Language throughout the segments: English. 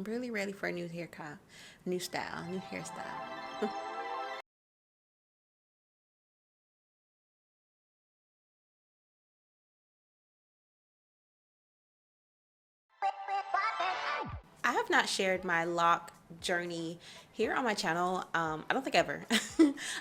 I'm really ready for a new haircut, new style, new hairstyle. I have not shared my lock journey here on my channel. I don't think ever.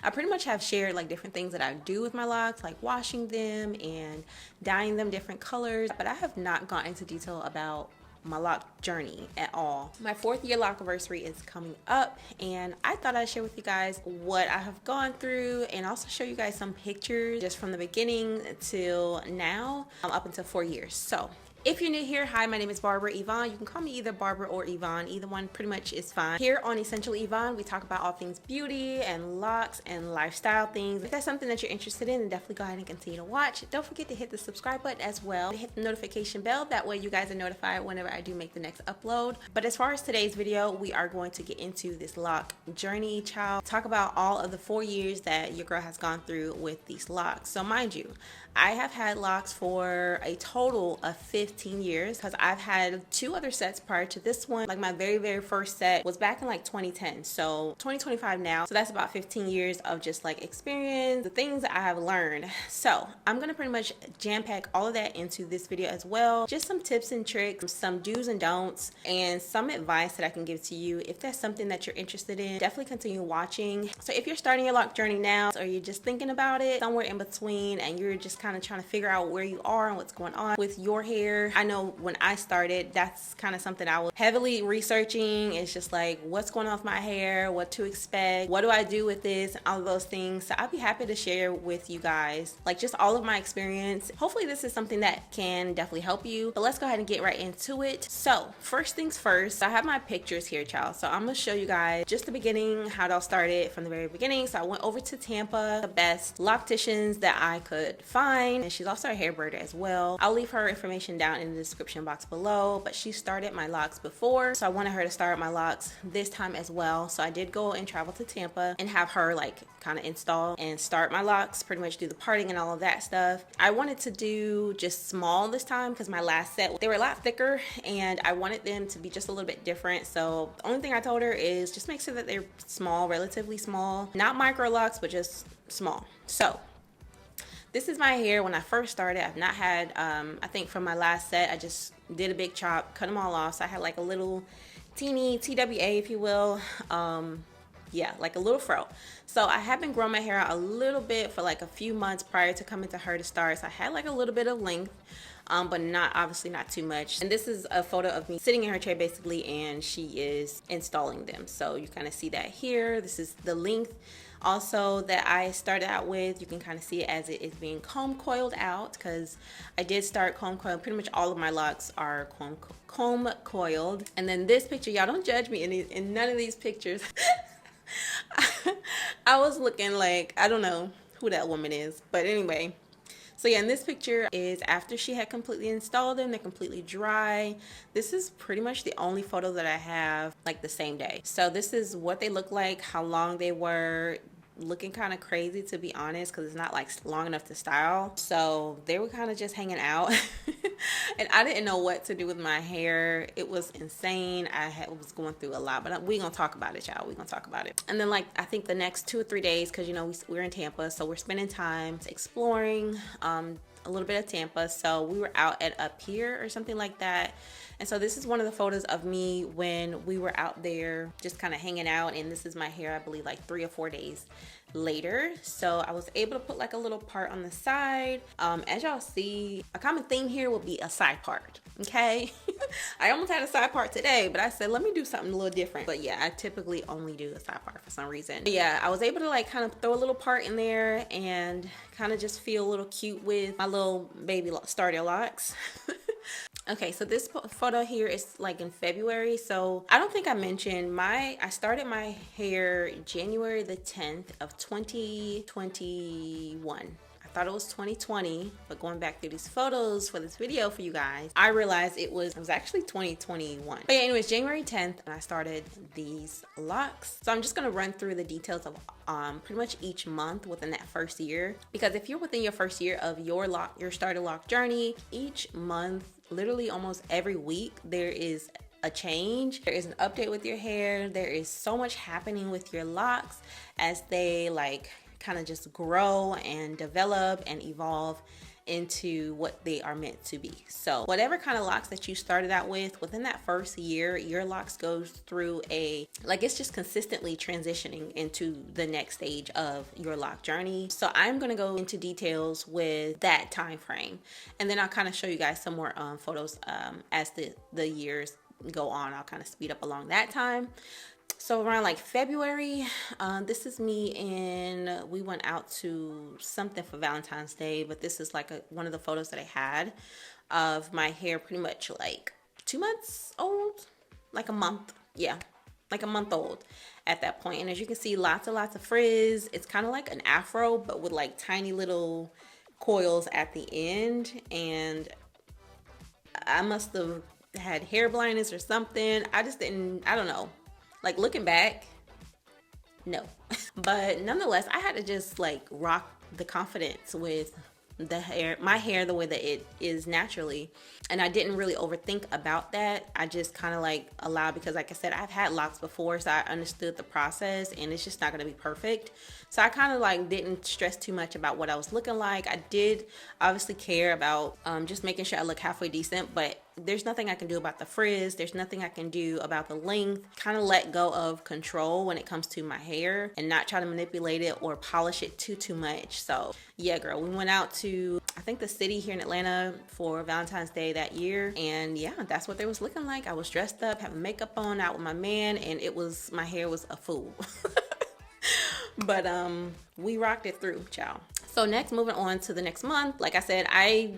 I pretty much have shared like different things that I do with my locks, like washing them and dyeing them different colors, but I have not gone into detail about my lock journey at all. My 4th year lock anniversary is coming up, and I thought I'd share with you guys what I have gone through and also show you guys some pictures just from the beginning till now, up until 4 years. So if you're new here, hi, my name is Barbara Yvonne. You can call me either Barbara or Yvonne. Either one pretty much is fine. Here on Essential Yvonne, we talk about all things beauty and locks and lifestyle things. If that's something that you're interested in, then definitely go ahead and continue to watch. Don't forget to hit the subscribe button as well. Hit the notification bell. That way you guys are notified whenever I do make the next upload. But as far as today's video, we are going to get into this lock journey, child. Talk about all of the 4 years that your girl has gone through with these locks. So mind you, I have had locks for a total of 15 years because I've had 2 other sets prior to this one. Like my very first set was back in like 2010, so 2025 now, so that's about 15 years of just like experience, the things that I have learned. So I'm gonna pretty much jam pack all of that into this video as well, just some tips and tricks, some do's and don'ts, and some advice that I can give to you. If that's something that you're interested in, definitely continue watching. So if you're starting your lock journey now, or you're just thinking about it, somewhere in between, and you're just kind of trying to figure out where you are and what's going on with your hair. I know when I started, that's kind of something I was heavily researching. It's just like, what's going on with my hair, what to expect, what do I do with this, and all of those things. So I'll be happy to share with you guys like just all of my experience. Hopefully this is something that can definitely help you, but let's go ahead and get right into it. So first things first, I have my pictures here, child. So I'm gonna show you guys just the beginning, how it all started from the very beginning. So I went over to Tampa, the best locticians that I could find, and she's also a hair braider as well. I'll leave her information down in the description box below, but she started my locks before, so I wanted her to start my locks this time as well. So I did go and travel to Tampa and have her like kind of install and start my locks, pretty much do the parting and all of that stuff. I wanted to do just small this time because my last set, they were a lot thicker and I wanted them to be just a little bit different. So the only thing I told her is just make sure that they're small, relatively small, not micro locks, but just small. So this is my hair when I first started. I've not had, I think from my last set, I just did a big chop, cut them all off. So I had like a little teeny TWA, if you will. Yeah, like a little fro. So I have been growing my hair out a little bit for like a few months prior to coming to her to start. So I had like a little bit of length, but not, obviously not too much. And this is a photo of me sitting in her chair basically, and she is installing them. So you kind of see that here. This is the length also that I started out with. You can kind of see it as it is being comb coiled out, because I did start comb coiled. Pretty much all of my locks are comb coiled. And then this picture, y'all don't judge me in none of these pictures. I was looking like, I don't know who that woman is, but anyway. So yeah, and this picture is after she had completely installed them. They're completely dry. This is pretty much the only photo that I have like the same day. So this is what they look like, how long they were. Looking kind of crazy, to be honest, because it's not like long enough to style. So they were kind of just hanging out and I didn't know what to do with my hair. It was insane. I was going through a lot, but we gonna talk about it, y'all. We gonna talk about it. And then like I think the next 2 or 3 days, because you know we're in Tampa, so we're spending time exploring a little bit of Tampa. So we were out at a pier or something like that. And so this is one of the photos of me when we were out there just kind of hanging out. And this is my hair, I believe like 3 or 4 days later. So I was able to put like a little part on the side. As y'all see, a common theme here will be a side part, okay? I almost had a side part today, but I said, let me do something a little different. But yeah, I typically only do a side part for some reason. But yeah, I was able to like kind of throw a little part in there and kind of just feel a little cute with my little baby starter locks. Okay, so this photo here is like in February. So I don't think I mentioned I started my hair January the 10th of 2021. I thought it was 2020, but going back through these photos for this video for you guys, I realized it was actually 2021. But yeah, anyways, January 10th, and I started these locks. So I'm just gonna run through the details of pretty much each month within that first year, because if you're within your first year of your starter lock journey, each month, literally almost every week, there is a change. There is an update with your hair. There is so much happening with your locks as they like kind of just grow and develop and evolve into what they are meant to be. So whatever kind of locks that you started out with, within that first year, your locks goes through it's just consistently transitioning into the next stage of your lock journey. So I'm going to go into details with that time frame, and then I'll kind of show you guys some more photos as the years go on. I'll kind of speed up along that time. So around like February, this is me, and we went out to something for Valentine's Day, but this is like one of the photos that I had of my hair pretty much like 2 months old, like a month. Yeah, like a month old at that point. And as you can see, lots and lots of frizz. It's kind of like an afro, but with like tiny little coils at the end. And I must have had hair blindness or something. I don't know. Like looking back, no. But nonetheless, I had to just like rock the confidence with my hair the way that it is naturally. And I didn't really overthink about that. I just kind of like allowed, because like I said, I've had locks before, so I understood the process, and it's just not going to be perfect. So I kind of like didn't stress too much about what I was looking like. I did obviously care about just making sure I look halfway decent, but there's nothing I can do about the frizz. There's nothing I can do about the length. Kind of let go of control when it comes to my hair and not try to manipulate it or polish it too much. So yeah, girl, we went out to, I think, the city here in Atlanta for Valentine's Day that year. And yeah, that's what they was looking like. I was dressed up, having makeup on, out with my man, and my hair was a fool. But we rocked it through, child. So next, moving on to the next month, like I said, I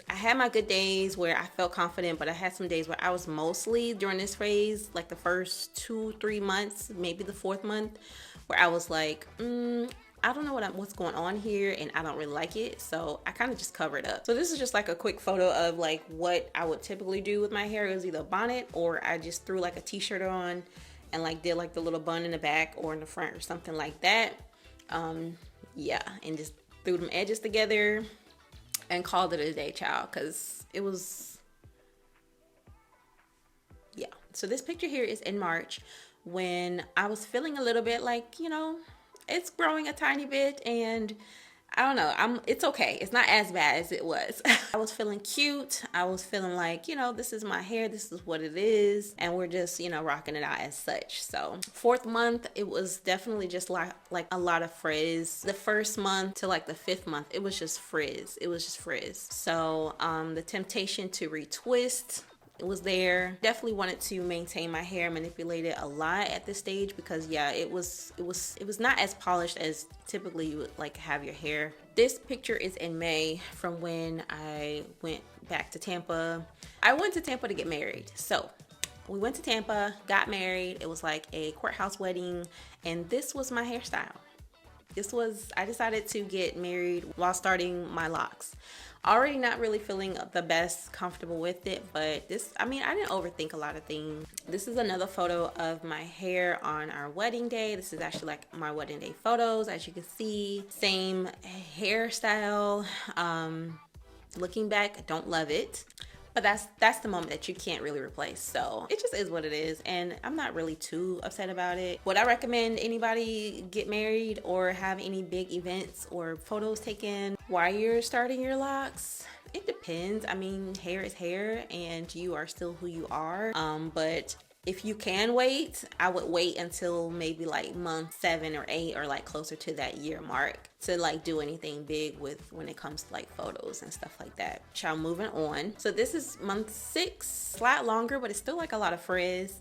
had my good days where I felt confident, but I had some days where I was mostly during this phase, like the first 2-3 months, maybe the 4th month, where I was like, I don't know what's going on here, and I don't really like it. So I kind of just covered up. So this is just like a quick photo of like what I would typically do with my hair. It was either a bonnet, or I just threw like a t-shirt on and like did like the little bun in the back or in the front or something like that. Yeah, and just threw them edges together and called it a day, child, because it was, yeah. So this picture here is in March, when I was feeling a little bit like, it's growing a tiny bit, and I don't know, it's okay. It's not as bad as it was. I was feeling cute. I was feeling like, this is my hair, this is what it is, and we're just, rocking it out as such. So 4th month, it was definitely just like a lot of frizz. The 1st month to like the 5th month, it was just frizz. So the temptation to retwist, it was there. Definitely wanted to maintain my hair, manipulate it a lot at this stage, because yeah, it was not as polished as typically you would like have your hair. This picture is in May, from when I went back to Tampa. I went to Tampa to get married. So we went to Tampa, got married. It was like a courthouse wedding, and this was my hairstyle. I decided to get married while starting my locks. Already not really feeling the best comfortable with it, but I didn't overthink a lot of things. This is another photo of my hair on our wedding day. This is actually like my wedding day photos. As you can see, same hairstyle. Looking back, I don't love it. But that's the moment that you can't really replace. So it just is what it is, and I'm not really too upset about it. Would I recommend anybody get married or have any big events or photos taken while you're starting your locks? It depends. Hair is hair, and you are still who you are. But if you can wait, I would wait until maybe like month 7 or 8, or like closer to that year mark, to like do anything big when it comes to like photos and stuff like that. Child, moving on. So this is month 6, slight longer, but it's still like a lot of frizz,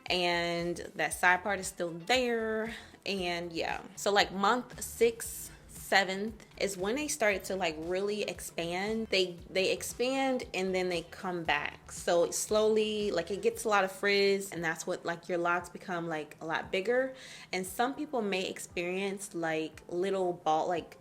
and that side part is still there. And yeah, so like month 6, 7th is when they started to like really expand. They expand, and then they come back. So it slowly, like, it gets a lot of frizz, and that's what like your locks become like a lot bigger. And some people may experience like little ball, like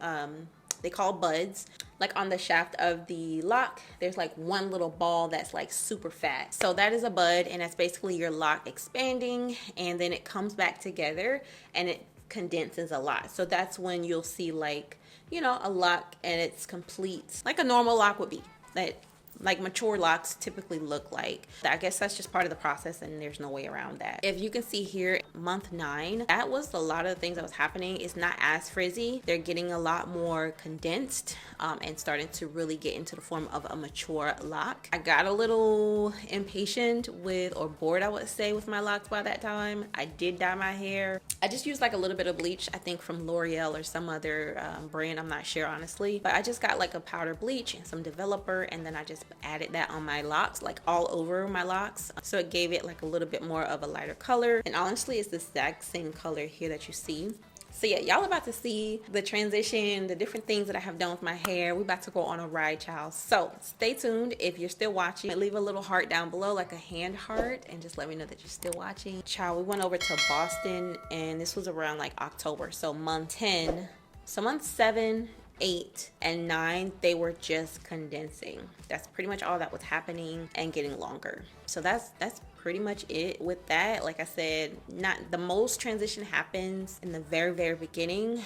they call buds, like on the shaft of the lock. There's like one little ball that's like super fat. So that is a bud, and that's basically your lock expanding, and then it comes back together and it condenses a lot. So that's when you'll see like, a lock and it's complete, like a normal lock would be. That like mature locks typically look like. I guess that's just part of the process and there's no way around that. If you can see here, month 9, that was a lot of the things that was happening. It's not as frizzy. They're getting a lot more condensed and starting to really get into the form of a mature lock. I got a little impatient with, or bored I would say, with my locks by that time. I did dye my hair. I just used like a little bit of bleach, I think from L'Oreal or some other brand, I'm not sure honestly, but I just got like a powder bleach and some developer, and then I just added that on my locks, like all over my locks, so it gave it like a little bit more of a lighter color. And honestly, it's the exact same color here that you see. So yeah, y'all about to see the transition, the different things that I have done with my hair. We're about to go on a ride, child. So stay tuned. If you're still watching, leave a little heart down below, like a hand heart, and just let me know that you're still watching. Child, we went over to Boston, and this was around like October. So month 10, so month 7, 8, and 9, they were just condensing. That's pretty much all that was happening and getting longer. So that's pretty much it with that. Like I said, not the most transition happens in the very beginning.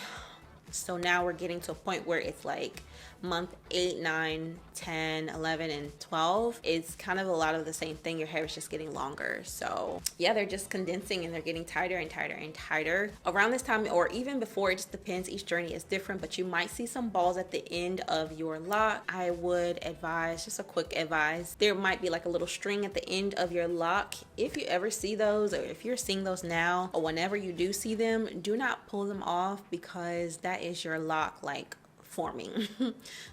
So now we're getting to a point where it's like month 8, 9, 10, 11, and 12. It's kind of a lot of the same thing. Your hair is just getting longer. So yeah, they're just condensing and they're getting tighter and tighter and tighter. Around this time, or even before, it just depends. Each journey is different, but you might see some balls at the end of your lock. I would advise, just a quick advice, there might be like a little string at the end of your lock. If you ever see those, or if you're seeing those now, or whenever you do see them, do not pull them off, because that is your lock like forming.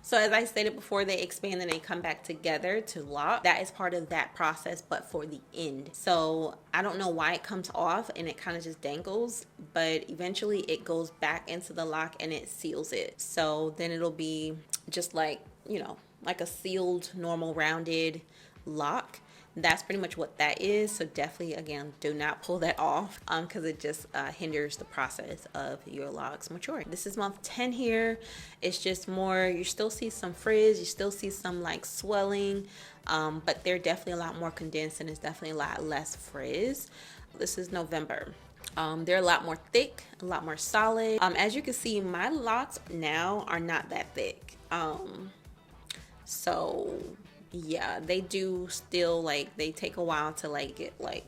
So as I stated before, they expand and they come back together to lock. That is part of that process, but for the end. So I don't know why it comes off and it kind of just dangles, but eventually it goes back into the lock and it seals it. So then it'll be just like, you know, like a sealed, normal, rounded lock. That's pretty much what that is. So definitely, again, do not pull that off because it just hinders the process of your locks maturing. This is month 10 here. It's just more, you still see some frizz, you still see some like swelling, but they're definitely a lot more condensed and it's definitely a lot less frizz. This is November. They're a lot more thick, a lot more solid. As you can see, my locks now are not that thick. So yeah, they do still, like, they take a while to like get like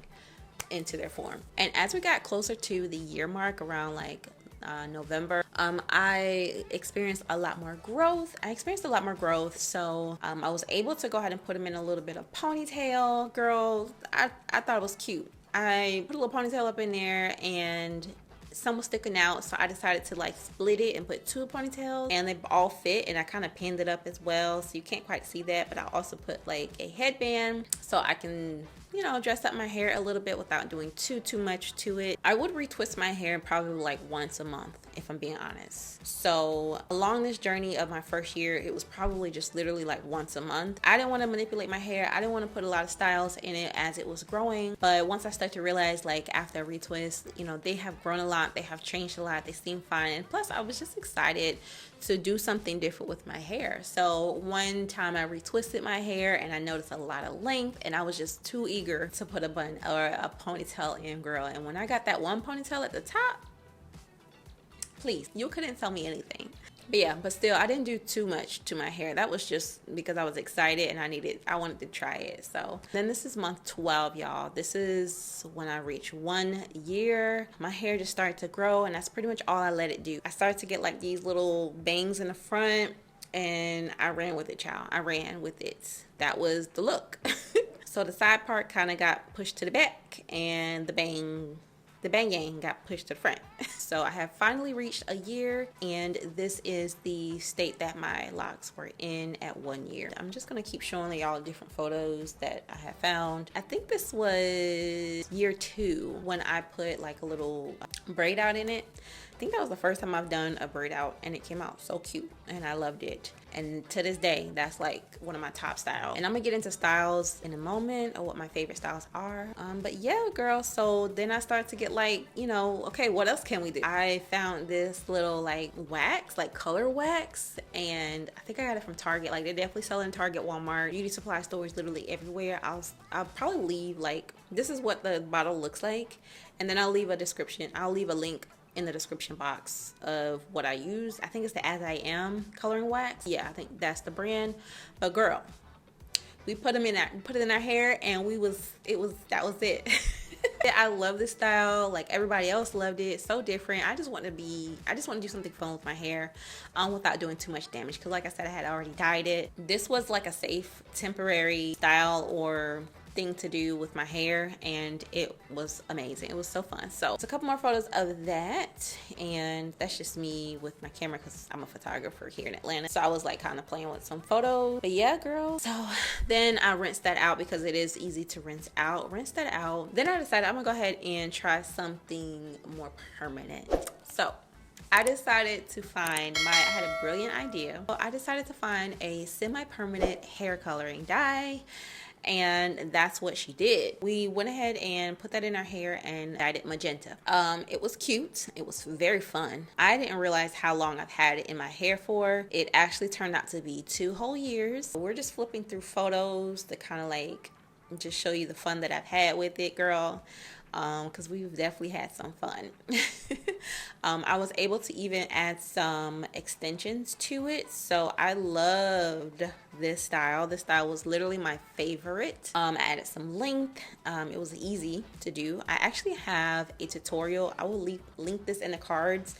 into their form. And as we got closer to the year mark, around like November, I experienced a lot more growth. So I was able to go ahead and put them in a little bit of ponytail. Girl, I thought it was cute. I put a little ponytail up in there and some was sticking out, so I decided to like split it and put 2 ponytails, and they all fit, and I kind of pinned it up as well, so you can't quite see that. But I also put like a headband so I can, you know, dress up my hair a little bit without doing too much to it. I would retwist my hair probably like once a month, if I'm being honest. So along this journey of my first year, it was probably just literally like once a month. I didn't want to manipulate my hair. I didn't want to put a lot of styles in it as it was growing. But once I started to realize, like after a retwist, you know, they have grown a lot. They have changed a lot. They seem fine. And plus I was just excited to do something different with my hair. So one time I retwisted my hair and I noticed a lot of length, and I was just too eager to put a bun or a ponytail in, girl. And when I got that one ponytail at the top, please, you couldn't tell me anything. But yeah, but still, I didn't do too much to my hair. That was just because I was excited and I wanted to try it. So then this is month 12, y'all. This is when I reached 1 year. My hair just started to grow, and that's pretty much all I let it do. I started to get like these little bangs in the front, and I ran with it, child. I ran with it. That was the look. So the side part kind of got pushed to the back, and the bang got pushed to the front. So I have finally reached a year, and this is the state that my locks were in at 1 year. I'm just gonna keep showing y'all different photos that I have found. I think this was year 2 when I put like a little braid out in it. I think that was the first time I've done a braid out, and it came out so cute and I loved it. And to this day, that's like one of my top styles. And I'm gonna get into styles in a moment, or what my favorite styles are. But yeah, girl, so then I started to get like, you know, okay, what else can we do? I found this little like wax, like color wax, and I think I got it from Target. Like, they definitely sell it in Target, Walmart, beauty supply stores, literally everywhere. I'll probably leave, like, this is what the bottle looks like, and then I'll leave a description. I'll leave a link in the description box of what I use. I think it's the As I Am coloring wax. Yeah, I think that's the brand. But girl, We put them in put it in our hair, and that was it. I love this style. Like everybody else loved it. So different. I just want to do something fun with my hair, without doing too much damage. Because like I said, I had already dyed it. This was like a safe, temporary style or thing to do with my hair, and it was amazing. It was so fun. So it's a couple more photos of that, and that's just me with my camera because I'm a photographer here in Atlanta. So I was like kind of playing with some photos. But yeah, girl. So then I rinsed that out because it is easy to rinse out. Rinse that out. Then I decided I'm gonna go ahead and try something more permanent. So I decided to find I had a brilliant idea. So I decided to find a semi-permanent hair coloring dye. And that's what she did. We went ahead and put that in our hair and dyed it magenta. It was cute. It was very fun. I didn't realize how long I've had it in my hair for. It actually turned out to be 2 whole years. We're just flipping through photos to kind of like just show you the fun that I've had with it, girl. Because we've definitely had some fun. I was able to even add some extensions to it, so I loved this style. This style was literally my favorite. I added some length. It was easy to do. I actually have a tutorial. I will link this in the cards.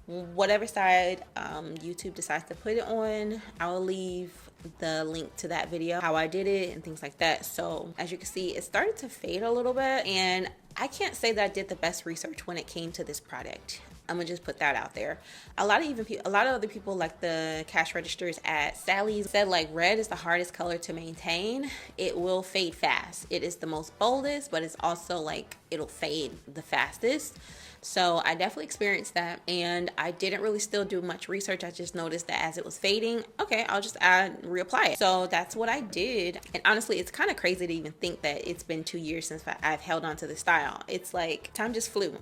Whatever side YouTube decides to put it on, I will leave the link to that video, how I did it and things like that. So as you can see, it started to fade a little bit, and I can't say that I did the best research when it came to this product. I'm gonna just put that out there. A lot of other people, like the cash registers at Sally's, said like red is the hardest color to maintain. It will fade fast. It is the most boldest, but it's also like it'll fade the fastest. So I definitely experienced that, and I didn't really still do much research. I just noticed that as it was fading, okay, I'll just reapply it. So that's what I did. And honestly, it's kind of crazy to even think that it's been 2 years since I've held on to the style. It's like time just flew.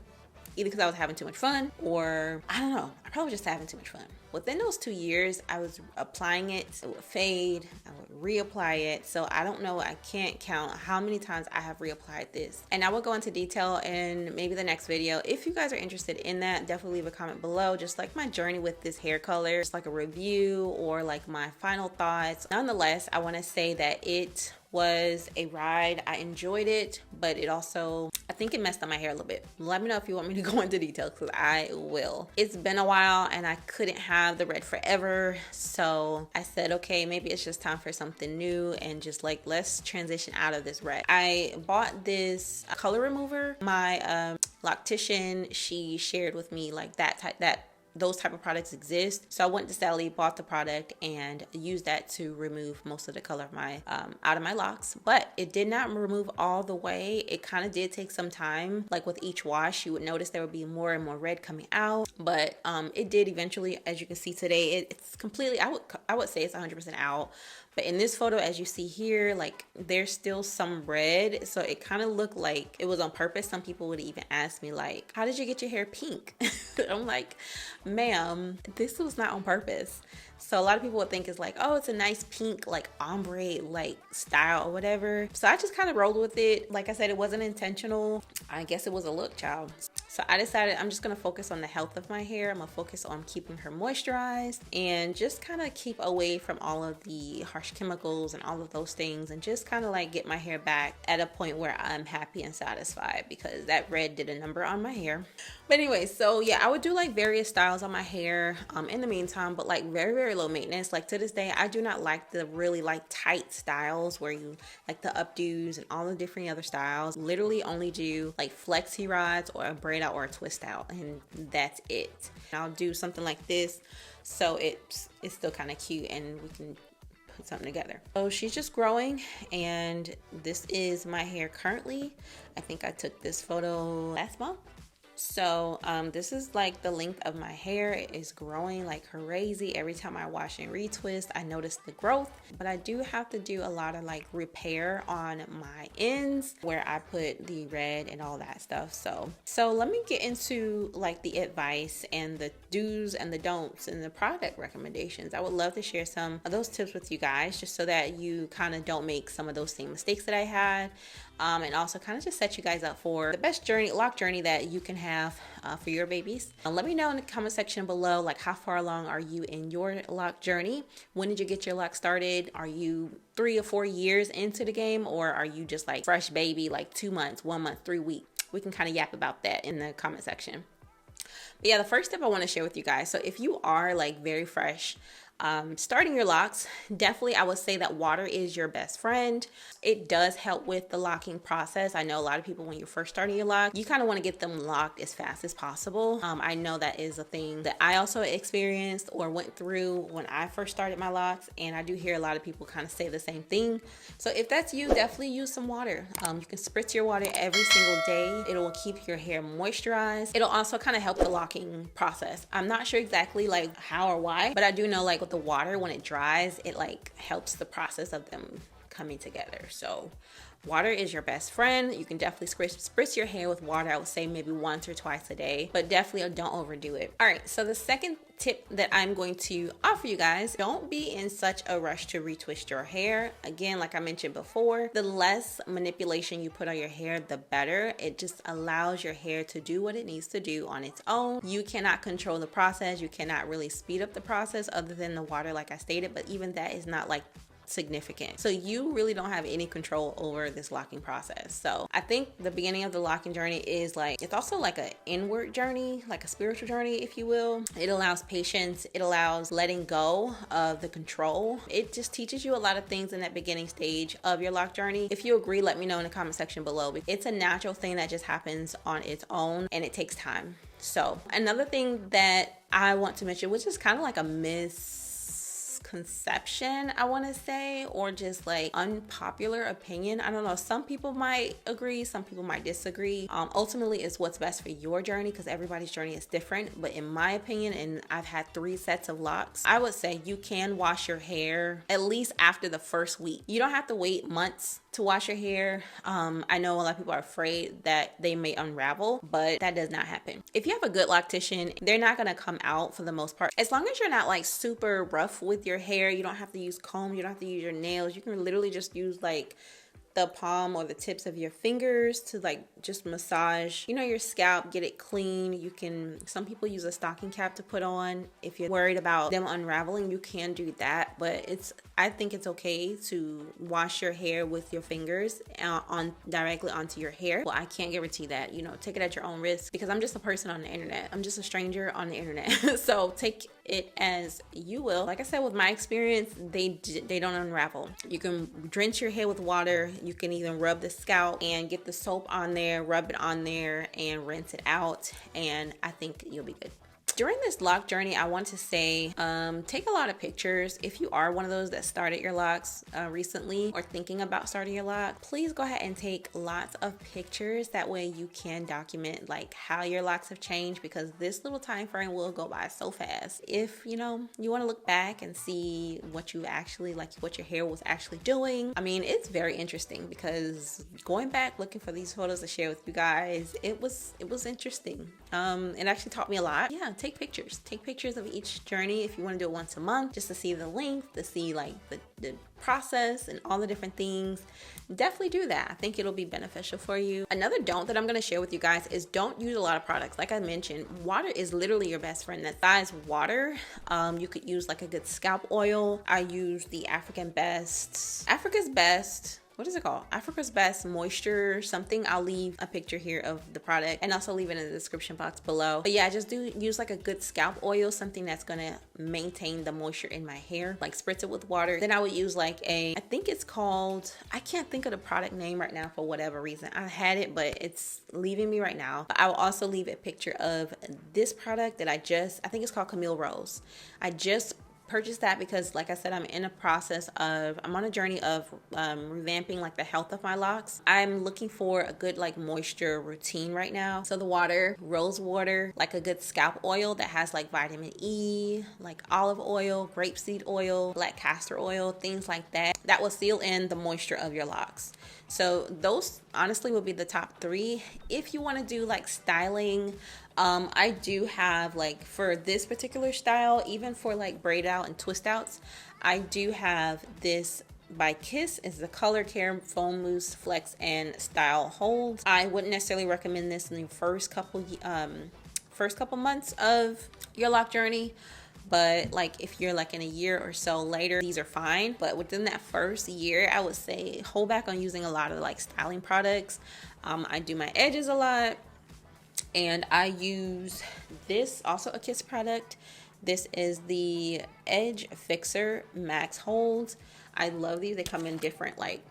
Either because I was having too much fun, or I don't know, I probably just having too much fun. Within those 2 years, I was applying it. It would fade, I would reapply it. So I don't know, I can't count how many times I have reapplied this. And I will go into detail in maybe the next video. If you guys are interested in that, definitely leave a comment below, just like my journey with this hair color, just like a review or like my final thoughts. Nonetheless, I want to say that it was a ride. I enjoyed it, but it also, I think it messed up my hair a little bit. Let me know if you want me to go into details, because I will. It's been a while and I couldn't have the red forever, so I said, okay, maybe it's just time for something new, and just like let's transition out of this red. I bought this color remover. My loctician, she shared with me like those type of products exist. So I went to Sally, bought the product, and used that to remove most of the color of my out of my locks. But it did not remove all the way. It kind of did take some time. Like with each wash, you would notice there would be more and more red coming out. But it did eventually, as you can see today, it's completely, I would say it's 100% out. But in this photo, as you see here, like there's still some red. So it kind of looked like it was on purpose. Some people would even ask me like, how did you get your hair pink? I'm like, ma'am, this was not on purpose. So a lot of people would think it's like, oh, it's a nice pink, like ombre, like style or whatever. So I just kind of rolled with it. Like I said, it wasn't intentional. I guess it was a look, child. So I decided I'm just going to focus on the health of my hair. I'm going to focus on keeping her moisturized and just kind of keep away from all of the harsh chemicals and all of those things, and just kind of like get my hair back at a point where I'm happy and satisfied, because that red did a number on my hair. But anyway, so yeah, I would do like various styles on my hair in the meantime, but like very, very low maintenance. Like to this day, I do not like the really like tight styles where you like the updos and all the different other styles. Literally only do like flexi rods or a braid out or a twist out, and that's it. I'll do something like this, so it's still kind of cute and we can put something together. So she's just growing, and this is my hair currently. I think I took this photo last month. So this is like the length of my hair. It is growing like crazy. Every time I wash and retwist, I notice the growth, but I do have to do a lot of like repair on my ends where I put the red and all that stuff. So let me get into like the advice and the do's and the don'ts and the product recommendations. I would love to share some of those tips with you guys, just so that you kind of don't make some of those same mistakes that I had. and also kind of just set you guys up for the best lock journey that you can have for your babies. Let me know in the comment section below, like, how far along are you in your lock journey? When did you get your lock started? Are you 3 or 4 years into the game, or are you just like fresh baby, like 2 months, 1 month, 3 weeks? We can kind of yap about that in the comment section. But yeah, the first step I want to share with you guys. So if you are like very fresh, starting your locks, definitely I would say that water is your best friend. It does help with the locking process. I know a lot of people, when you're first starting your lock, you kind of want to get them locked as fast as possible. I know that is a thing that I also experienced or went through when I first started my locks, and I do hear a lot of people kind of say the same thing. So if that's you, definitely use some water. You can spritz your water every single day. It will keep your hair moisturized. It'll also kind of help the locking process. I'm not sure exactly like how or why, but I do know like with the water, when it dries, it like helps the process of them coming together. So water is your best friend. You can definitely spritz your hair with water. I would say maybe once or twice a day, but definitely don't overdo it. All right, so the second tip that I'm going to offer you guys, don't be in such a rush to retwist your hair. Again, like I mentioned before, the less manipulation you put on your hair, the better. It just allows your hair to do what it needs to do on its own. You cannot control the process. You cannot really speed up the process other than the water, like I stated, but even that is not like significant. So you really don't have any control over this locking process. So I think the beginning of the locking journey is like, it's also like an inward journey, like a spiritual journey, if you will. It allows patience. It allows letting go of the control. It just teaches you a lot of things in that beginning stage of your lock journey. If you agree, let me know in the comment section below. It's a natural thing that just happens on its own, and it takes time. So another thing that I want to mention, which is kind of like a misconception, I want to say, or just like unpopular opinion. I don't know. Some people might agree, some people might disagree. Ultimately, it's what's best for your journey, because everybody's journey is different. But in my opinion, and I've had 3 sets of locks, I would say you can wash your hair at least after the first week. You don't have to wait months to wash your hair. I know a lot of people are afraid that they may unravel, but that does not happen. If you have a good loctician, they're not going to come out for the most part. As long as you're not like super rough with your hair, you don't have to use comb, you don't have to use your nails. You can literally just use like the palm or the tips of your fingers to like just massage, you know, your scalp, get it clean. You can, some people use a stocking cap to put on. If you're worried about them unraveling, you can do that, but I think it's okay to wash your hair with your fingers directly onto your hair. Well, I can't guarantee that, you know, take it at your own risk, because I'm just a person on the internet. I'm just a stranger on the internet. So take it as you will. Like I said, with my experience, they don't unravel. You can drench your hair with water. You can even rub the scalp and get the soap on there, rub it on there, and rinse it out. And I think you'll be good. During this lock journey, I want to say, take a lot of pictures. If you are one of those that started your locks recently or thinking about starting your lock, please go ahead and take lots of pictures. That way you can document like how your locks have changed, because this little time frame will go by so fast. If you know, you want to look back and see what you actually, like what your hair was actually doing. I mean, it's very interesting, because going back looking for these photos to share with you guys, it was interesting. It actually taught me a lot. Yeah, take pictures of each journey. If you want to do it once a month, just to see the length, to see like the process and all the different things, definitely do that. I think it'll be beneficial for you. Another don't that I'm going to share with you guys is don't use a lot of products. Like I mentioned, water is literally your best friend. That size water, you could use like a good scalp oil. I use the Africa's Best, what is it called? Africa's Best Moisture something. I'll leave a picture here of the product and also leave it in the description box below. But yeah, just do use like a good scalp oil, something that's gonna maintain the moisture in my hair. Like spritz it with water. Then I would use like I think it's called, I can't think of the product name right now for whatever reason. I had it, but it's leaving me right now. But I will also leave a picture of this product that I think it's called Camille Rose. I just purchased that because, like I said, I'm on a journey of revamping like the health of my locks. I'm looking for a good like moisture routine right now. So the water, rose water, like a good scalp oil that has like vitamin E, like olive oil, grapeseed oil, black castor oil, things like that will seal in the moisture of your locks. So those honestly will be the top 3. If you want to do like styling, I do have like for this particular style, even for like braid out and twist outs, I do have this by Kiss. It's the Color Care Foam Mousse Flex and Style Holds. I wouldn't necessarily recommend this in the first couple months of your lock journey, but like if you're like in a year or so later, these are fine. But within that first year, I would say hold back on using a lot of like styling products. I do my edges a lot, and I use this, also a Kiss product. This is the Edge Fixer Max Holds. I love these. They come in different like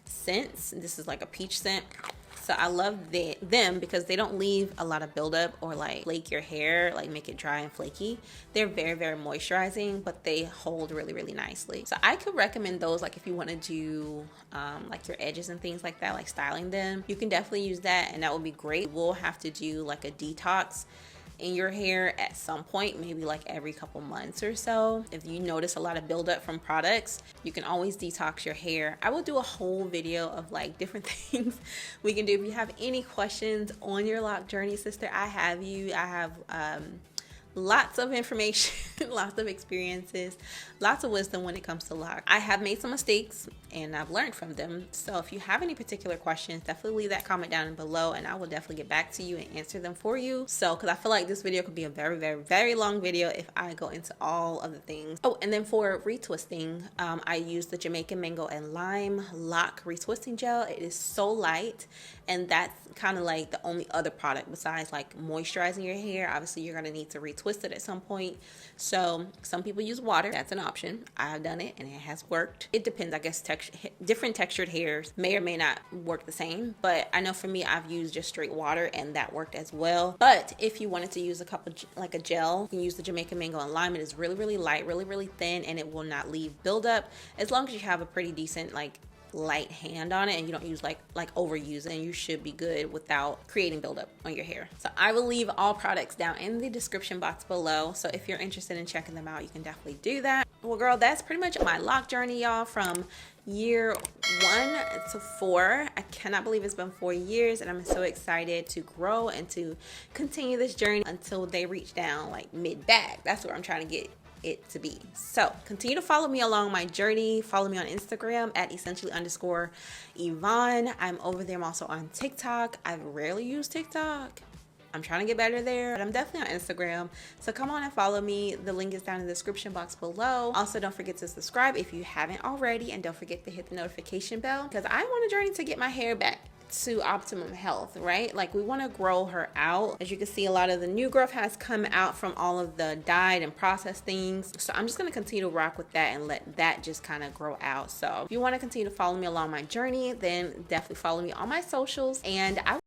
scents. This is like a peach scent. So I love them because they don't leave a lot of buildup or like flake your hair, like make it dry and flaky. They're very, very moisturizing, but they hold really, really nicely. So I could recommend those, like if you want to do like your edges and things like that, like styling them, you can definitely use that, and that would be great. We'll have to do like a detox in your hair at some point, maybe like every couple months or so. If you notice a lot of buildup from products, you can always detox your hair. I will do a whole video of like different things we can do. If you have any questions on your lock journey, sister, I have you. I have lots of information, lots of experiences, lots of wisdom when it comes to lock. I have made some mistakes and I've learned from them. So if you have any particular questions, definitely leave that comment down below and I will definitely get back to you and answer them for you. So, because I feel like this video could be a very, very, very long video if I go into all of the things. Oh, and then for retwisting, I use the Jamaican Mango and Lime Lock Retwisting Gel. It is so light, and that's kind of like the only other product besides like moisturizing your hair. Obviously, you're going to need to retwist it at some point. So some people use water. That's an option. I have done it and it has worked. It depends, I guess. Different textured hairs may or may not work the same, but I know for me, I've used just straight water and that worked as well. But if you wanted to use a couple, like a gel, you can use the Jamaican Mango and Lime. It is really, really light, really, really thin, and it will not leave buildup as long as you have a pretty decent like light hand on it and you don't use like overuse it, and you should be good without creating buildup on your hair. So I will leave all products down in the description box below, so if you're interested in checking them out, you can definitely do that. Well girl, that's pretty much my lock journey, y'all, from year 1 to 4. I cannot believe it's been 4 years, and I'm so excited to grow and to continue this journey until they reach down like mid-back. That's where I'm trying to get it to be. So continue to follow me along my journey. Follow me on Instagram at essentially_Yvonne. I'm over there. I'm also on TikTok. I rarely use TikTok. I'm trying to get better there, but I'm definitely on Instagram. So come on and follow me. The link is down in the description box below. Also, don't forget to subscribe if you haven't already, and don't forget to hit the notification bell, because I'm on a journey to get my hair back to optimum health, right? Like, we want to grow her out. As you can see, a lot of the new growth has come out from all of the dyed and processed things. So I'm just going to continue to rock with that and let that just kind of grow out. So if you want to continue to follow me along my journey, then definitely follow me on my socials, and I will